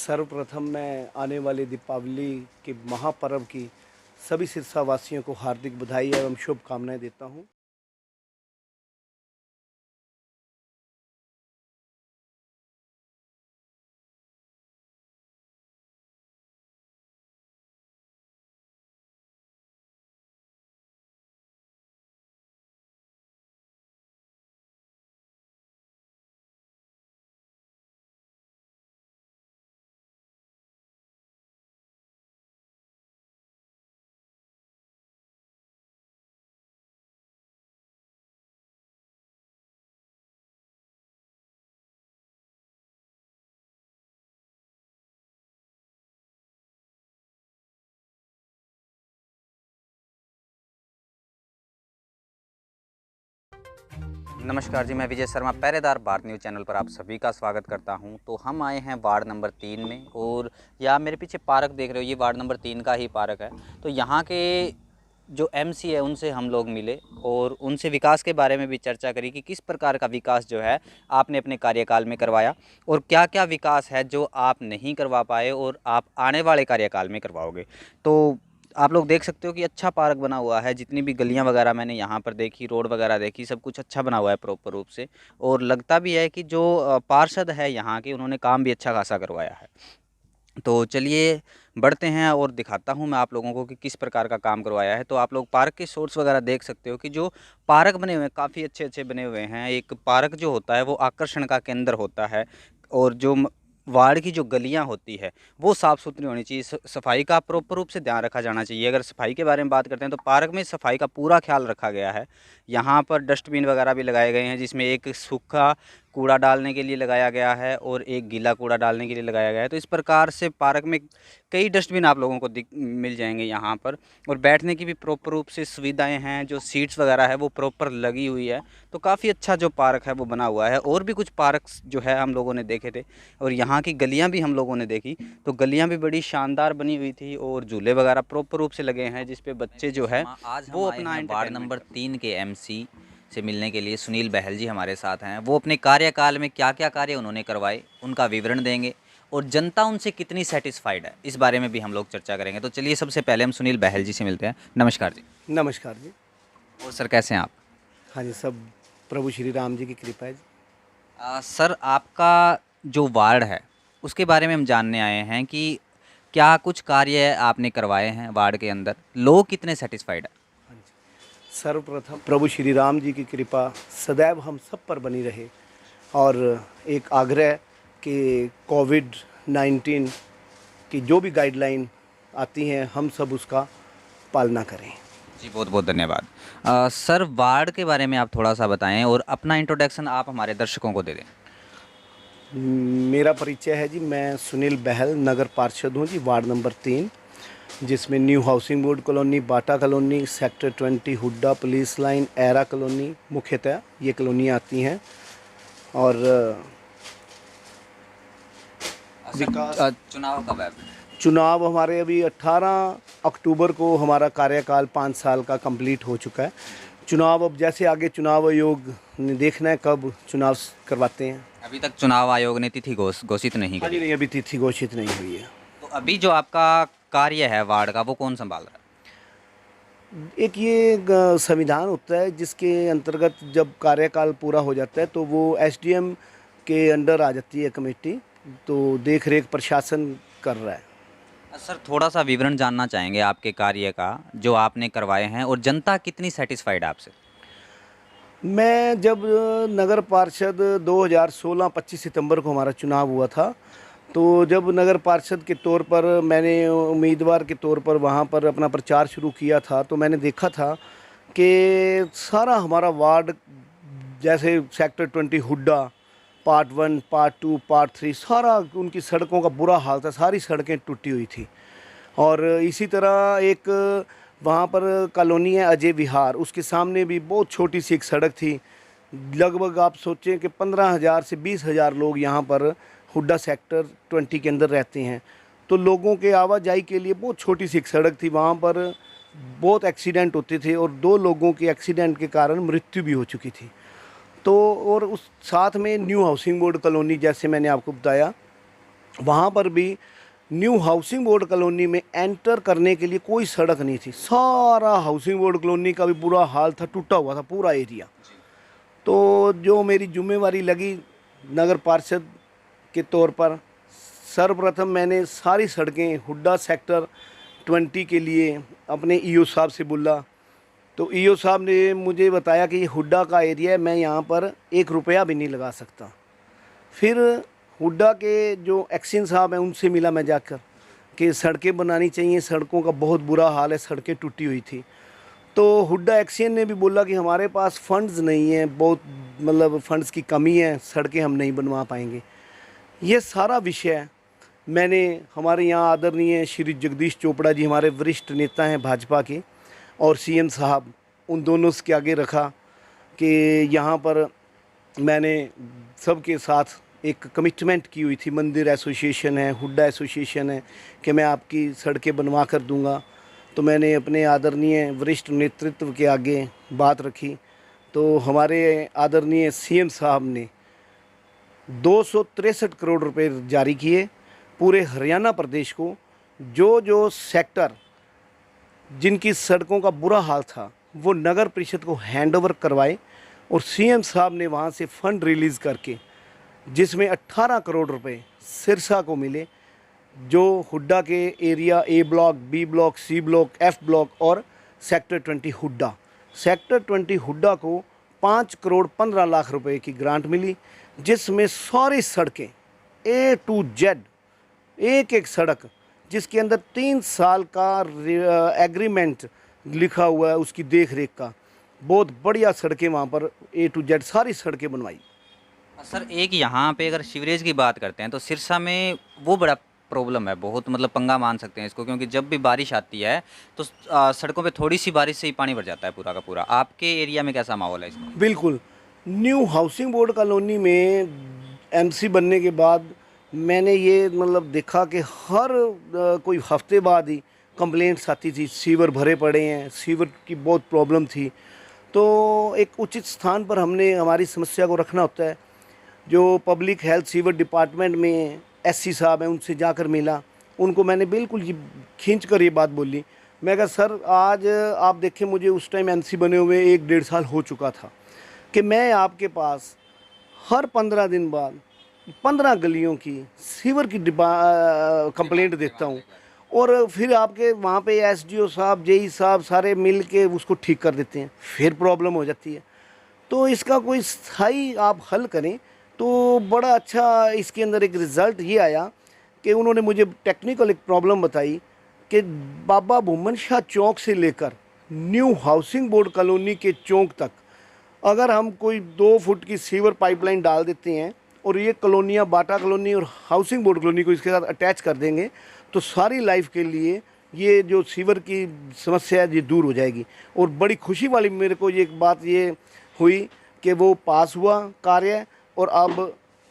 सर्वप्रथम मैं आने वाले दीपावली के महापर्व की सभी सिरसा वासियों को हार्दिक बधाई एवं शुभकामनाएं देता हूं। नमस्कार जी, मैं विजय शर्मा पहरेदार भारत न्यूज़ चैनल पर आप सभी का स्वागत करता हूं। तो हम आए हैं वार्ड नंबर 3 में और या मेरे पीछे पार्क देख रहे हो, ये वार्ड नंबर 3 का ही पार्क है। तो यहाँ के जो एमसी है उनसे हम लोग मिले और उनसे विकास के बारे में भी चर्चा करी कि किस प्रकार का विकास जो है आपने अपने कार्यकाल में करवाया और क्या क्या विकास है जो आप नहीं करवा पाए और आप आने वाले कार्यकाल में करवाओगे। तो आप लोग देख सकते हो कि अच्छा पार्क बना हुआ है। जितनी भी गलियां वगैरह मैंने यहाँ पर देखी, रोड वगैरह देखी, सब कुछ अच्छा बना हुआ है प्रॉपर रूप से। और लगता भी है कि जो पार्षद है यहाँ के, उन्होंने काम भी अच्छा खासा करवाया है। तो चलिए बढ़ते हैं और दिखाता हूँ मैं आप लोगों को कि किस प्रकार का काम करवाया है। तो आप लोग पार्क के सोर्स वगैरह देख सकते हो कि जो पार्क बने हुए हैं काफ़ी अच्छे अच्छे बने हुए हैं। एक पार्क जो होता है वो आकर्षण का केंद्र होता है और जो वार्ड की जो गलियां होती है वो साफ़ सुथरी होनी चाहिए। सफाई का प्रॉपर रूप से ध्यान रखा जाना चाहिए। अगर सफाई के बारे में बात करते हैं तो पार्क में सफाई का पूरा ख्याल रखा गया है। यहाँ पर डस्टबिन वगैरह भी लगाए गए हैं, जिसमें एक सूखा कूड़ा डालने के लिए लगाया गया है और एक गीला कूड़ा डालने के लिए लगाया गया है। तो इस प्रकार से पार्क में कई डस्टबिन आप लोगों को मिल जाएंगे यहाँ पर। और बैठने की भी प्रॉपर रूप से सुविधाएं हैं, जो सीट्स वगैरह है वो प्रॉपर लगी हुई है। तो काफ़ी अच्छा जो पार्क है वो बना हुआ है। और भी कुछ पार्क्स जो है हम लोगों ने देखे थे और यहाँ की गलियाँ भी हम लोगों ने देखी। तो गलियाँ भी बड़ी शानदार बनी हुई थी और झूले वगैरह प्रॉपर रूप से लगे हैं, जिसपे बच्चे जो है वो अपना वार्ड नंबर 3 के एमसी से मिलने के लिए सुनील बहल जी हमारे साथ हैं। वो अपने कार्यकाल में क्या क्या कार्य उन्होंने करवाए उनका विवरण देंगे और जनता उनसे कितनी सेटिस्फाइड है इस बारे में भी हम लोग चर्चा करेंगे। तो चलिए सबसे पहले हम सुनील बहल जी से मिलते हैं। नमस्कार जी। नमस्कार जी। और सर कैसे हैं आप? हाँ जी, सब प्रभु श्री राम जी की कृपा है जी। सर आपका जो वार्ड है उसके बारे में हम जानने आए हैं कि क्या कुछ कार्य आपने करवाए हैं वार्ड के अंदर, लोग कितने सेटिस्फाइड है? हाँ जी, सर्वप्रथम प्रभु श्री राम जी की कृपा सदैव हम सब पर बनी रहे और एक आग्रह कि कोविड-19 की जो भी गाइडलाइन आती हैं हम सब उसका पालना करें। जी बहुत बहुत धन्यवाद। सर वार्ड के बारे में आप थोड़ा सा बताएं और अपना इंट्रोडक्शन आप हमारे दर्शकों को दे दें। मेरा परिचय है जी, मैं सुनील बहल नगर पार्षद हूँ जी, वार्ड नंबर 3, जिसमें new housing board colony, Bata colony, sector 20 Hooda police line, एरा कॉलोनी मुख्यतः ये कॉलोनियाँ आती हैं। और विकास चुनाव कब है? चुनाव हमारे अभी 18 अक्टूबर को हमारा कार्यकाल 5 साल का कंप्लीट हो चुका है। चुनाव अब जैसे आगे चुनाव आयोग ने देखना है कब चुनाव करवाते हैं। अभी तक चुनाव आयोग ने तिथि घोषित नहीं हाँ जी, करी। नहीं, अभी तिथि घोषित नहीं हुई है। तो अभी जो आपका कार्य है वार्ड का वो कौन संभाल रहा है? एक ये संविधान होता है जिसके अंतर्गत जब कार्यकाल पूरा हो जाता है तो वो एसडीएम के अंडर आ जाती है कमेटी, तो देख रेख प्रशासन कर रहा है। सर थोड़ा सा विवरण जानना चाहेंगे आपके कार्य का जो आपने करवाए हैं और जनता कितनी सेटिस्फाइड है आपसे? मैं जब नगर पार्षद 2016-25 सितंबर को हमारा चुनाव हुआ था, तो जब नगर पार्षद के तौर पर मैंने उम्मीदवार के तौर पर वहाँ पर अपना प्रचार शुरू किया था, तो मैंने देखा था कि सारा हमारा वार्ड, जैसे sector 20 Hooda, part 1, part 2, part 3, सारा उनकी सड़कों का बुरा हाल था, सारी सड़कें टूटी हुई थी। और इसी तरह एक वहाँ पर कॉलोनी है अजय विहार, उसके सामने भी बहुत छोटी सी एक सड़क थी। लगभग आप सोचें कि 15,000 से 20,000 लोग यहाँ पर हुड्डा सेक्टर 20 के अंदर रहते हैं। तो लोगों के आवाजाही के लिए बहुत छोटी सी एक सड़क थी, वहाँ पर बहुत एक्सीडेंट होते थे और 2 लोगों के एक्सीडेंट के कारण मृत्यु भी हो चुकी थी। तो और उस साथ में न्यू हाउसिंग बोर्ड कॉलोनी, जैसे मैंने आपको बताया, वहाँ पर भी न्यू हाउसिंग बोर्ड कॉलोनी में एंटर करने के लिए कोई सड़क नहीं थी। सारा हाउसिंग बोर्ड कॉलोनी का भी बुरा हाल था, टूटा हुआ था पूरा एरिया। तो जो मेरी जिम्मेवारी लगी नगर पार्षद के तौर पर, सर्वप्रथम मैंने सारी सड़कें हुड्डा सेक्टर 20 के लिए अपने ईओ साहब से बोला। तो ईओ साहब ने मुझे बताया कि ये हुड्डा का एरिया है, मैं यहाँ पर 1 रुपया भी नहीं लगा सकता। फिर हुड्डा के जो एक्शन साहब हैं उनसे मिला मैं जाकर कि सड़कें बनानी चाहिए, सड़कों का बहुत बुरा हाल है, सड़कें टूटी हुई थी। तो हुड्डा एक्शन ने भी बोला कि हमारे पास फंड्स नहीं हैं, बहुत मतलब फंड्स की कमी है, सड़कें हम नहीं बनवा पाएंगे। ये सारा विषय मैंने हमारे यहाँ आदरणीय श्री जगदीश चोपड़ा जी, हमारे वरिष्ठ नेता हैं भाजपा के, और सीएम साहब, उन दोनों के आगे रखा कि यहाँ पर मैंने सबके साथ एक कमिटमेंट की हुई थी, मंदिर एसोसिएशन है, हुड्डा एसोसिएशन है, कि मैं आपकी सड़कें बनवा कर दूंगा। तो मैंने अपने आदरणीय वरिष्ठ नेतृत्व के आगे बात रखी। तो हमारे आदरणीय सीएम साहब ने 263 करोड़ रुपए जारी किए पूरे हरियाणा प्रदेश को। जो सेक्टर जिनकी सड़कों का बुरा हाल था वो नगर परिषद को हैंडओवर करवाए, और सीएम साहब ने वहाँ से फंड रिलीज़ करके जिसमें 18 करोड़ रुपए सिरसा को मिले, जो हुड्डा के area A block, B block, C block, F block और सेक्टर 20 हुड्डा। सेक्टर 20 हुड्डा को 5 करोड़ 15 लाख रुपए की ग्रांट मिली, जिसमें सारी सड़कें ए टू जेड, एक एक सड़क जिसके अंदर 3 साल का एग्रीमेंट लिखा हुआ है उसकी देख रेख का, बहुत बढ़िया सड़कें वहाँ पर ए टू जेड सारी सड़कें बनवाई। सर एक यहाँ पे अगर सीवरेज की बात करते हैं तो सिरसा में वो बड़ा प्रॉब्लम है, बहुत मतलब पंगा मान सकते हैं इसको, क्योंकि जब भी बारिश आती है तो सड़कों पे थोड़ी सी बारिश से ही पानी भर जाता है पूरा का पूरा। आपके एरिया में कैसा माहौल है इसका? बिल्कुल, न्यू हाउसिंग बोर्ड कॉलोनी में एमसी बनने के बाद मैंने ये मतलब देखा कि हर कोई हफ्ते बाद ही कंप्लेंट्स आती थी, सीवर भरे पड़े हैं, सीवर की बहुत प्रॉब्लम थी। तो एक उचित स्थान पर हमने हमारी समस्या को रखना होता है। जो पब्लिक हेल्थ सीवर डिपार्टमेंट में एससी साहब हैं उनसे जाकर मिला, उनको मैंने बिल्कुल ये खींच कर ये बात बोली। मैं कहा सर आज आप देखें, मुझे उस टाइम एमसी बने हुए 1-1.5 साल हो चुका था कि मैं आपके पास हर 15 दिन बाद 15 गलियों की सीवर की कंप्लेंट देता हूँ, और फिर आपके वहाँ पे एसडीओ साहब, जेई साहब सारे मिल के उसको ठीक कर देते हैं, फिर प्रॉब्लम हो जाती है। तो इसका कोई स्थायी आप हल करें। तो बड़ा अच्छा इसके अंदर एक रिज़ल्ट ये आया कि उन्होंने मुझे टेक्निकल एक प्रॉब्लम बताई कि बाबा भूमन शाह चौक से लेकर न्यू हाउसिंग बोर्ड कॉलोनी के चौक तक अगर हम कोई 2 फुट की सीवर पाइपलाइन डाल देते हैं और ये कॉलोनियाँ बाटा कॉलोनी और हाउसिंग बोर्ड कॉलोनी को इसके साथ अटैच कर देंगे, तो सारी लाइफ के लिए ये जो सीवर की समस्या है ये दूर हो जाएगी। और बड़ी खुशी वाली मेरे को ये एक बात ये हुई कि वो पास हुआ कार्य, और अब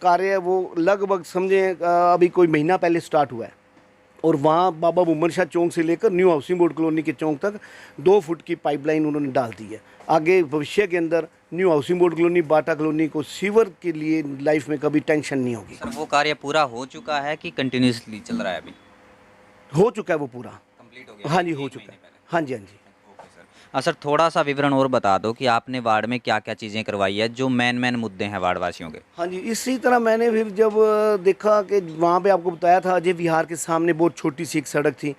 कार्य वो लगभग समझें अभी कोई महीना पहले स्टार्ट हुआ है, और वहाँ बाबा भूमन शाह चौक से लेकर न्यू हाउसिंग बोर्ड कॉलोनी के चौक तक 2 फुट की पाइपलाइन उन्होंने डाल दी है। आगे भविष्य के अंदर new housing board colony, Bata colony को सीवर के लिए लाइफ में कभी टेंशन नहीं होगी। सर वो कार्य पूरा हो चुका है कि कंटिन्यूसली चल रहा है अभी? हो चुका है वो पूरा, कंप्लीट हो गया? हाँ जी हो चुका है, हाँ जी हाँ जी। Okay sir. सर थोड़ा सा विवरण और बता दो कि आपने वार्ड में क्या क्या चीज़ें करवाई है, जो मेन मुद्दे हैं वार्ड वासियों के। हाँ जी, इसी तरह मैंने फिर जब देखा कि वहाँ पे आपको बताया था अजय विहार के सामने बहुत छोटी सी एक सड़क थी,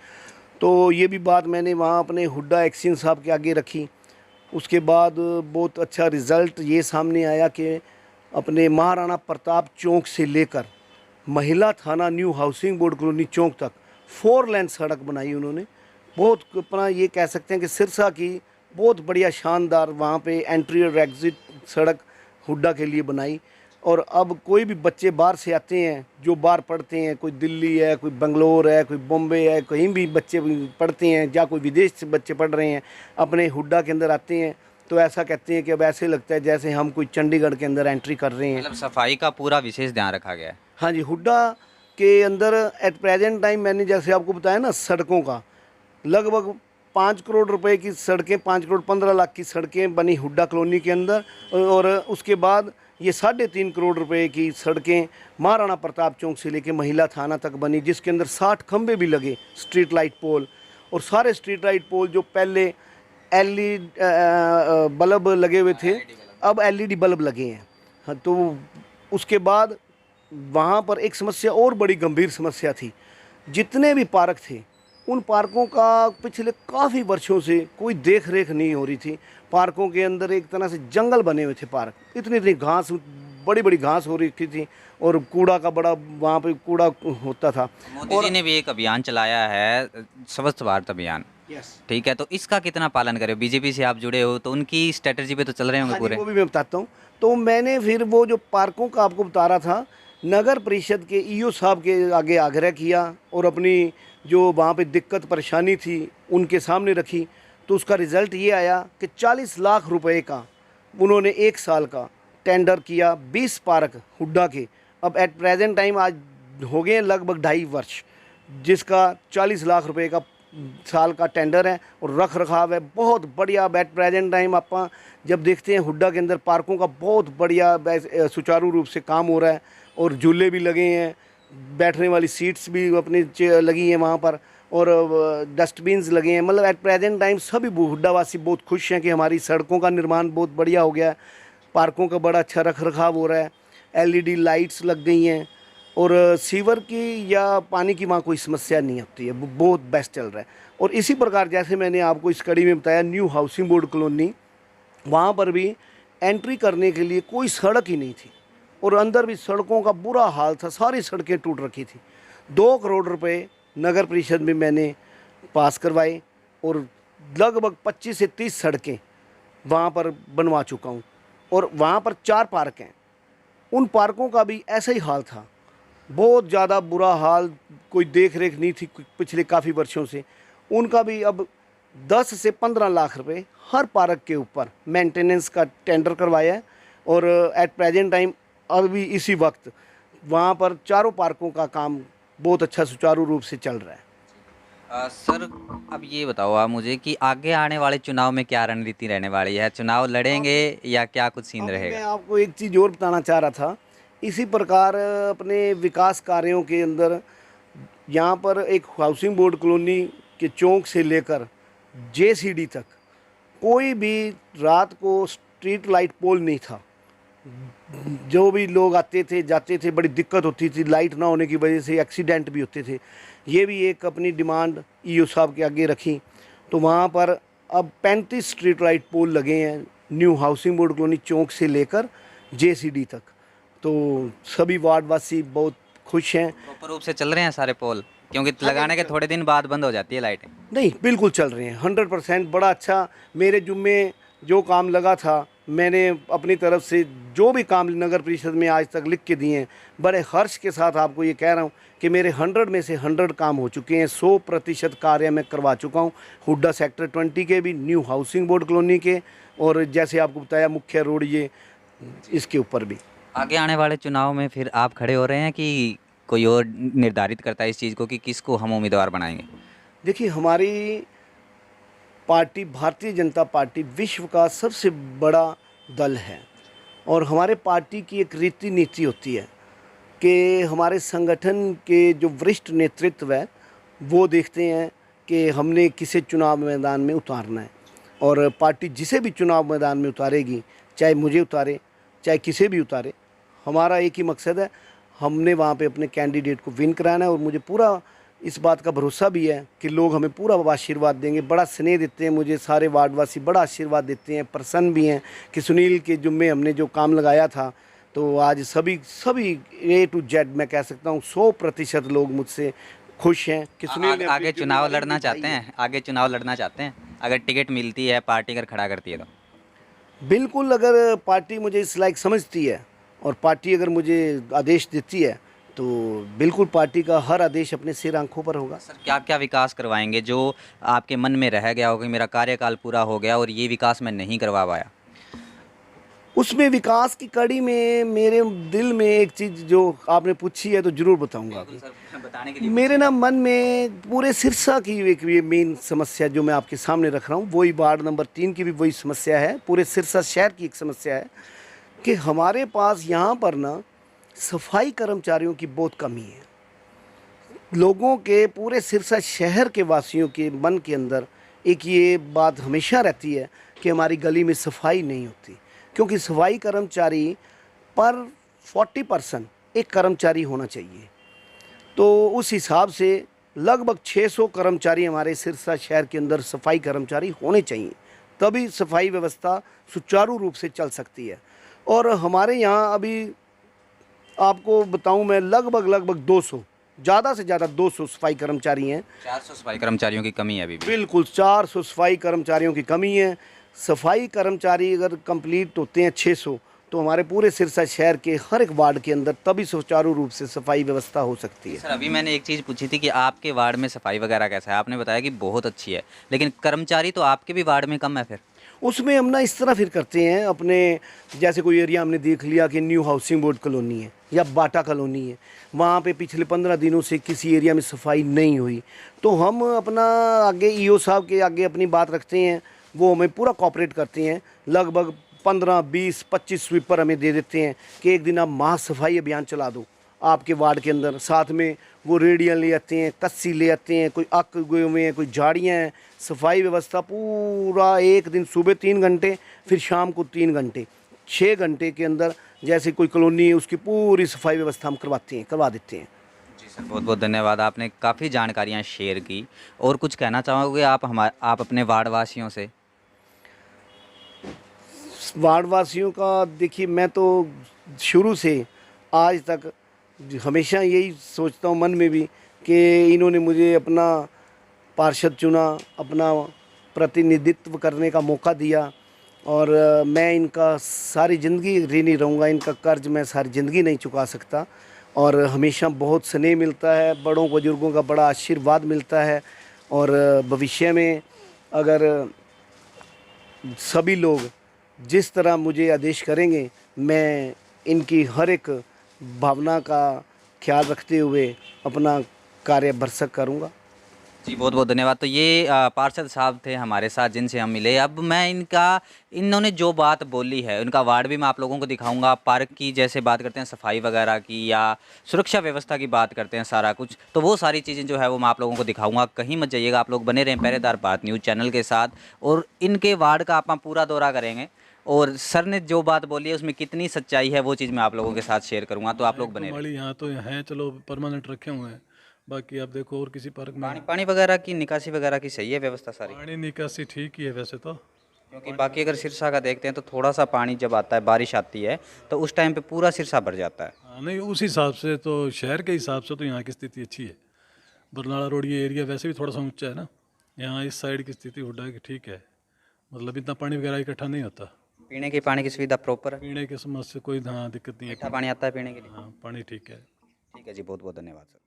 तो ये भी बात मैंने वहाँ अपने हुड्डा एक्शन साहब के आगे रखी। उसके बाद बहुत अच्छा रिज़ल्ट ये सामने आया कि अपने महाराणा प्रताप चौक से लेकर महिला थाना न्यू हाउसिंग बोर्ड कॉलोनी चौक तक 4 लेन सड़क बनाई उन्होंने। बहुत अपना ये कह सकते हैं कि सिरसा की बहुत बढ़िया शानदार वहाँ पे एंट्री और एग्ज़िट सड़क हुड्डा के लिए बनाई। और अब कोई भी बच्चे बाहर से आते हैं, जो बाहर पढ़ते हैं, कोई दिल्ली है, कोई बेंगलोर है, कोई बॉम्बे है, कहीं भी बच्चे पढ़ते हैं, या कोई विदेश से बच्चे पढ़ रहे हैं, अपने हुड्डा के अंदर आते हैं तो ऐसा कहते हैं कि अब ऐसे लगता है जैसे हम कोई चंडीगढ़ के अंदर एंट्री कर रहे हैं। मतलब सफाई का पूरा विशेष ध्यान रखा गया है। हाँ जी, हुड्डा के अंदर एट प्रेजेंट टाइम मैंने जैसे आपको बताया ना, सड़कों का लगभग 5 करोड़ रुपए की सड़कें, 5 करोड़ 15 लाख की सड़कें बनी हुड्डा कॉलोनी के अंदर, और उसके बाद ये 3.5 करोड़ रुपए की सड़कें महाराणा प्रताप चौक से लेके महिला थाना तक बनी, जिसके अंदर 60 खंबे भी लगे, स्ट्रीट लाइट पोल। और सारे स्ट्रीट लाइट पोल जो पहले एलईडी बल्ब लगे हुए थे, अब एलईडी बल्ब लगे हैं। हाँ, तो उसके बाद वहाँ पर एक समस्या और बड़ी गंभीर समस्या थी। जितने भी पार्क थे, उन पार्कों का पिछले काफ़ी वर्षों से कोई देख रेख नहीं हो रही थी। पार्कों के अंदर एक तरह से जंगल बने हुए थे पार्क, इतनी इतनी घास, बड़ी बड़ी घास हो रखी थी और कूड़ा का बड़ा वहाँ पे कूड़ा होता था। मोदी जी ने भी एक अभियान चलाया है, स्वच्छ भारत अभियान। ठीक है, तो इसका कितना पालन करे? बीजेपी से आप जुड़े हो तो उनकी स्ट्रेटजी पे तो चल रहे होंगे पूरे। वो भी मैं बताता हूँ। तो मैंने फिर वो जो पार्कों का आपको बता रहा था, नगर परिषद के ईओ साहब के आगे आग्रह किया और अपनी जो वहाँ पे दिक्कत परेशानी थी उनके सामने रखी। तो उसका रिज़ल्ट ये आया कि 40 लाख रुपए का उन्होंने 1 साल का टेंडर किया 20 पार्क हुड्डा के। अब एट प्रेजेंट टाइम आज हो गए लगभग 2.5 वर्ष, जिसका 40 लाख रुपए का साल का टेंडर है और रख रखाव है बहुत बढ़िया। एट प्रेजेंट टाइम आप जब देखते हैं हुड्डा के अंदर पार्कों का बहुत बढ़िया सुचारू रूप से काम हो रहा है और झूले भी लगे हैं, बैठने वाली सीट्स भी अपनी लगी हैं वहाँ पर और डस्टबिन्स लगे हैं। मतलब एट प्रेजेंट टाइम सभी हुड्डावासी बहुत खुश हैं कि हमारी सड़कों का निर्माण बहुत बढ़िया हो गया है, पार्कों का बड़ा अच्छा रख रखाव हो रहा है, एलईडी लाइट्स लग गई हैं और सीवर की या पानी की वहाँ कोई समस्या नहीं होती है, वो बहुत बेस्ट चल रहा है। और इसी प्रकार जैसे मैंने आपको इस कड़ी में बताया, न्यू हाउसिंग बोर्ड कॉलोनी, वहाँ पर भी एंट्री करने के लिए कोई सड़क ही नहीं थी और अंदर भी सड़कों का बुरा हाल था, सारी सड़कें टूट रखी थी। 2 करोड़ रुपए नगर परिषद में मैंने पास करवाए और लगभग 25 से 30 सड़कें वहाँ पर बनवा चुका हूँ। और वहाँ पर 4 पार्क हैं, उन पार्कों का भी ऐसा ही हाल था, बहुत ज़्यादा बुरा हाल, कोई देख रेख नहीं थी पिछले काफ़ी वर्षों से। उनका भी अब 10 से 15 लाख रुपए हर पार्क के ऊपर मेंटेनेंस का टेंडर करवाया है और एट प्रेजेंट टाइम अभी इसी वक्त वहाँ पर चारों पार्कों का काम बहुत अच्छा सुचारू रूप से चल रहा है। सर अब ये बताओ आप मुझे कि आगे आने वाले चुनाव में क्या रणनीति रहने वाली है? चुनाव लड़ेंगे या क्या कुछ सीन रहेगा? मैं आपको एक चीज़ और बताना चाह रहा था। इसी प्रकार अपने विकास कार्यों के अंदर यहाँ पर एक हाउसिंग बोर्ड कॉलोनी के चौक से लेकर जेसीडी तक कोई भी रात को स्ट्रीट लाइट पोल नहीं था। जो भी लोग आते थे जाते थे, बड़ी दिक्कत होती थी, लाइट ना होने की वजह से एक्सीडेंट भी होते थे। ये भी एक अपनी डिमांड ईओ साहब के आगे रखी। तो वहाँ पर अब 35 स्ट्रीट लाइट पोल लगे हैं न्यू हाउसिंग बोर्ड कॉलोनी चौक से लेकर जेसीडी तक। तो सभी वार्डवासी बहुत खुश हैं। प्रॉपर रूप से चल रहे हैं सारे पोल? क्योंकि लगाने के थोड़े दिन बाद बंद हो जाती है लाइटें। नहीं, बिल्कुल चल रहे हैं 100%। बड़ा अच्छा मेरे जुम्मे जो काम लगा था, मैंने अपनी तरफ से जो भी काम नगर परिषद में आज तक लिख के दिए हैं, बड़े हर्ष के साथ आपको ये कह रहा हूँ कि मेरे 100 में से 100 काम हो चुके हैं। 100% कार्य मैं करवा चुका हूँ। हुड्डा सेक्टर 20 के भी, न्यू हाउसिंग बोर्ड कॉलोनी के और जैसे आपको बताया मुख्य रोड ये इसके ऊपर भी। आगे आने वाले चुनाव में फिर आप खड़े हो रहे हैं कि कोई और निर्धारित करता है इस चीज़ को कि किसको हम उम्मीदवार बनाएंगे? देखिए, हमारी पार्टी भारतीय जनता पार्टी विश्व का सबसे बड़ा दल है और हमारे पार्टी की एक रीति नीति होती है कि हमारे संगठन के जो वरिष्ठ नेतृत्व है वो देखते हैं कि हमने किसे चुनाव मैदान में उतारना है और पार्टी जिसे भी चुनाव मैदान में उतारेगी, चाहे मुझे उतारे चाहे किसे भी उतारे, हमारा एक ही मकसद है, हमने वहाँ पे अपने कैंडिडेट को विन कराना है। और मुझे पूरा इस बात का भरोसा भी है कि लोग हमें पूरा आशीर्वाद देंगे। बड़ा स्नेह देते हैं मुझे सारे वार्डवासी, बड़ा आशीर्वाद देते हैं, प्रसन्न भी हैं कि सुनील के जुम्मे हमने जो काम लगाया था तो आज सभी A to Z मैं कह सकता हूँ 100% लोग मुझसे खुश हैं कि सुनील ने आगे चुनाव लड़ना चाहते हैं। आगे चुनाव लड़ना चाहते हैं अगर टिकट मिलती है, पार्टी अगर खड़ा करती है तो? बिल्कुल, अगर पार्टी मुझे इस लायक समझती है और पार्टी अगर मुझे आदेश देती है तो बिल्कुल पार्टी का हर आदेश अपने सिर आंखों पर होगा। सर क्या क्या विकास करवाएंगे जो आपके मन में रह गया हो कि मेरा कार्यकाल पूरा हो गया और ये विकास मैं नहीं करवा पाया? उसमें विकास की कड़ी में मेरे दिल में एक चीज़ जो आपने पूछी है तो ज़रूर बताऊंगा। बताने के लिए मेरे ना मन में पूरे सिरसा की एक ये मेन समस्या जो मैं आपके सामने रख रहा हूँ, वही वार्ड नंबर 3 की भी वही समस्या है, पूरे सिरसा शहर की एक समस्या है कि हमारे पास यहाँ पर ना सफाई कर्मचारियों की बहुत कमी है। लोगों के पूरे सिरसा शहर के वासियों के मन के अंदर एक ये बात हमेशा रहती है कि हमारी गली में सफाई नहीं होती, क्योंकि सफाई कर्मचारी पर 40% एक कर्मचारी होना चाहिए। तो उस हिसाब से लगभग 600 कर्मचारी हमारे सिरसा शहर के अंदर सफाई कर्मचारी होने चाहिए, तभी सफाई व्यवस्था सुचारू रूप से चल सकती है। और हमारे यहाँ अभी आपको बताऊं मैं, लगभग 200, ज़्यादा से ज़्यादा 200 सफाई कर्मचारी हैं। 400 सफाई कर्मचारियों की कमी है अभी भी। बिल्कुल 400 सफाई कर्मचारियों की कमी है। सफाई कर्मचारी अगर कंप्लीट होते हैं 600, तो हमारे पूरे सिरसा शहर के हर एक वार्ड के अंदर तभी सुचारू रूप से सफाई व्यवस्था हो सकती है। सर अभी मैंने एक चीज़ पूछी थी कि आपके वार्ड में सफाई वगैरह कैसा है, आपने बताया कि बहुत अच्छी है, लेकिन कर्मचारी तो आपके भी वार्ड में कम है फिर। उसमें हम ना इस तरह फिर करते हैं अपने, जैसे कोई एरिया हमने देख लिया कि न्यू हाउसिंग बोर्ड कॉलोनी है या बाटा कॉलोनी है, वहाँ पे पिछले 15 दिनों से किसी एरिया में सफाई नहीं हुई, तो हम अपना आगे ईओ साहब के आगे अपनी बात रखते हैं, वो हमें पूरा कॉपरेट करते हैं। लगभग 15, 20, 25 स्वीपर हमें दे देते हैं कि एक दिन आप महा सफाई अभियान चला दो आपके वार्ड के अंदर। साथ में वो रेडियल ले आते हैं, कस्सी ले आते हैं, कोई अक गए हुए हैं, कोई झाड़ियाँ हैं। सफाई व्यवस्था पूरा एक दिन सुबह 3 घंटे, फिर शाम को 3 घंटे, 6 घंटे के अंदर जैसे कोई कॉलोनी है उसकी पूरी सफाई व्यवस्था हम करवा देते हैं। जी सर, बहुत बहुत धन्यवाद, आपने काफ़ी जानकारियाँ शेयर की। और कुछ कहना चाहोगे आप अपने वार्ड वासियों से? वार्ड वासियों का देखिए, मैं तो शुरू से आज तक हमेशा यही सोचता हूँ मन में भी कि इन्होंने मुझे अपना पार्षद चुना, अपना प्रतिनिधित्व करने का मौका दिया, और मैं इनका सारी ज़िंदगी ऋणी रहूँगा। इनका कर्ज मैं सारी ज़िंदगी नहीं चुका सकता, और हमेशा बहुत स्नेह मिलता है, बड़ों बुजुर्गों का बड़ा आशीर्वाद मिलता है। और भविष्य में अगर सभी लोग जिस तरह मुझे आदेश करेंगे, मैं इनकी हर एक भावना का ख्याल रखते हुए अपना कार्य भरसक करूँगा। जी बहुत बहुत धन्यवाद। तो ये पार्षद साहब थे हमारे साथ जिनसे हम मिले। अब मैं इन्होंने जो बात बोली है, उनका वार्ड भी मैं आप लोगों को दिखाऊंगा। पार्क की जैसे बात करते हैं, सफाई वगैरह की या सुरक्षा व्यवस्था की बात करते हैं, सारा कुछ, तो वो सारी चीज़ें जो है वो मैं आप लोगों को दिखाऊंगा। कहीं मत जाइएगा, आप लोग बने रहें पहरेदार भारत न्यूज़ चैनल के साथ, और इनके वार्ड का आप पूरा दौरा करेंगे। और सर ने जो बात बोली है उसमें कितनी सच्चाई है वो चीज़ मैं आप लोगों के साथ शेयर करूँगा, तो आप लोग बने रहें। यहाँ तो हैं, चलो परमानेंट रखे हुए हैं, बाकी आप देखो और किसी पार्क में पानी वगैरह की निकासी वगैरह की सही है व्यवस्था सारी? पानी निकासी ठीक ही है वैसे तो। क्योंकि बाकी अगर सिरसा का देखते हैं तो थोड़ा सा पानी जब आता है, बारिश आती है, तो उस टाइम पे पूरा सिरसा भर जाता है। हाँ, नहीं उस हिसाब से तो शहर के हिसाब से तो यहाँ की स्थिति अच्छी है। बरनाला रोड ये एरिया वैसे भी थोड़ा सा ऊंचा है ना, यहाँ इस साइड की स्थिति हुड्डा की ठीक है, मतलब इतना पानी वगैरह इकट्ठा नहीं होता। पीने के पानी की सुविधा प्रॉपर है? पीने के समझ से कोई हाँ दिक्कत नहीं है। मीठा पानी आता है पीने के लिए? हाँ पानी ठीक है। ठीक है जी, बहुत बहुत धन्यवाद सर।